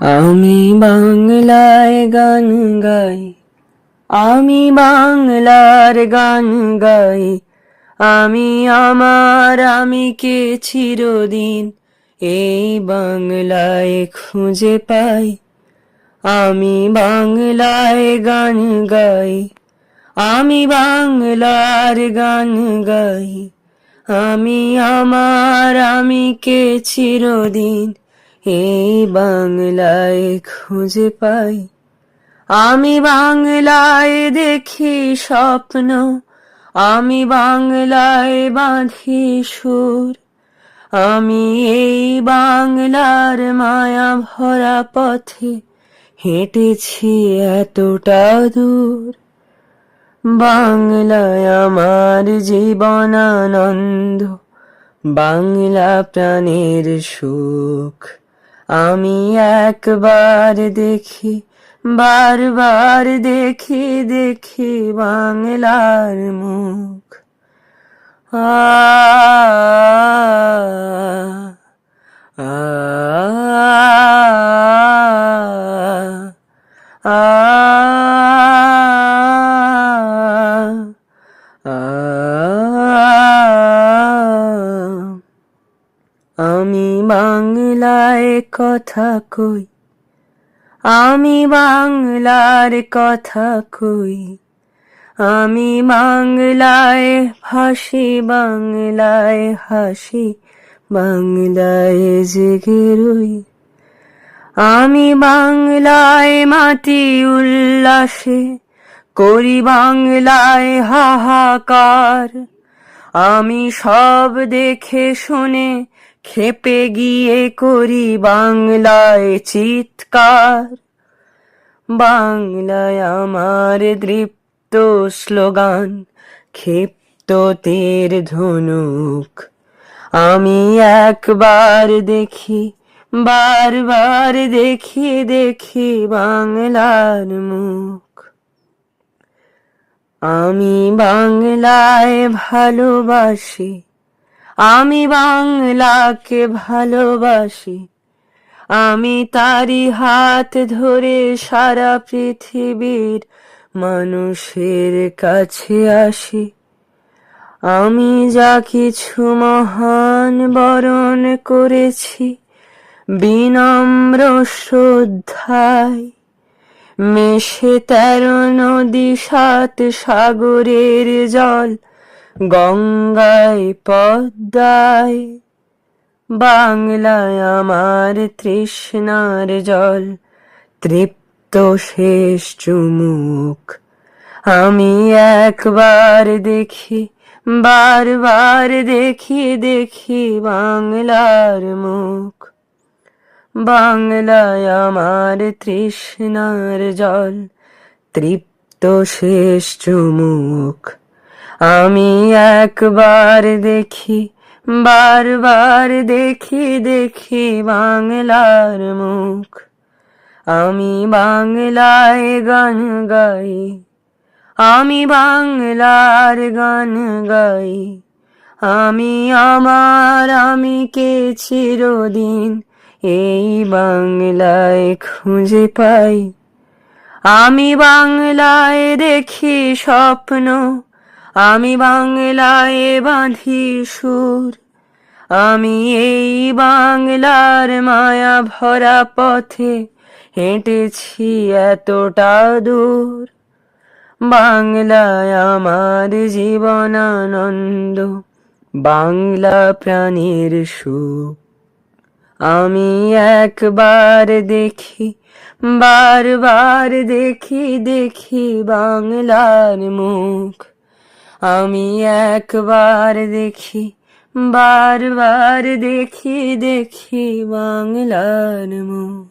আমি বাংলায় গান গাই, আমি বাংলার গান গাই, আমি আমি কে চিরদিন এই বাংলায় খুঁজে পাই। আমি বাংলায় গান গাই, আমি বাংলার গান গাই, আমি আমি কে চিরদিন এই বাংলায় খুঁজে পাই। আমি বাংলায় দেখি স্বপ্ন, আমি বাংলায় বাঁধি সুর, আমি এই বাংলার মায়া ভরা পথে হেঁটেছি এতটা দূর। বাংলায় আমার জীবনানন্দ, বাংলা প্রাণের সুখ। আমি একবার দেখি, বারবার দেখি দেখি বাংলার মুখ। আ আ আ আমি বাংলায় কথা কই, আমি বাংলার কথা কই, আমি বাংলায় ভাসি, বাংলায় হাসি, বাংলায় জেগে রই। আমি বাংলায় মাটি উল্লাসে করি, বাংলায় হাহাকার। আমি সব দেখে শুনে খেপে গিয়ে করি বাংলায় চিৎকার। বাংলায় আমার দৃপ্ত স্লোগান, ক্ষিপ্ত তীর ধনুক। আমি একবার দেখি, বারবার দেখি দেখি বাংলার মুখ। আমি বাংলায় ভালোবাসি, আমি বাংলাকে ভালোবাসি, আমি তারি হাত ধরে সারা পৃথিবীর মানুষের কাছে আসি। আমি যা কিছু মহান বরণ করেছি বিনম্র শ্রদ্ধায়, মেশে 13 নদী 7 সাগরের জল গঙ্গায় পদ্মায়। বাংলায় আমার তৃষ্ণার জল, তৃপ্ত শেষ চুমুক। আমি একবার দেখি, বারবার দেখি দেখি বাংলার মুখ। বাংলায় আমার তৃষ্ণার জল, তৃপ্ত শেষ চুমুক। আমি একবার দেখি, বারবার দেখি দেখি বাংলার মুখ। আমি বাংলায় গান গাই, আমি বাংলার গান গাই, আমি আমি কে চিরদিন এই বাংলায় খুঁজে পাই। আমি বাংলায় দেখি স্বপ্ন, আমি বাংলায় বাঁধি সুর, আমি এই বাংলার মায়া ভরা পথে হেঁটেছি এতটা দূর। বাংলায় আমার জীবনানন্দ, বাংলা প্রাণের সুখ। আমি একবার দেখি, বারবার দেখি দেখি বাংলার মুখ। আমি একবার দেখি, বারবার দেখি দেখি বাংলার মুখ।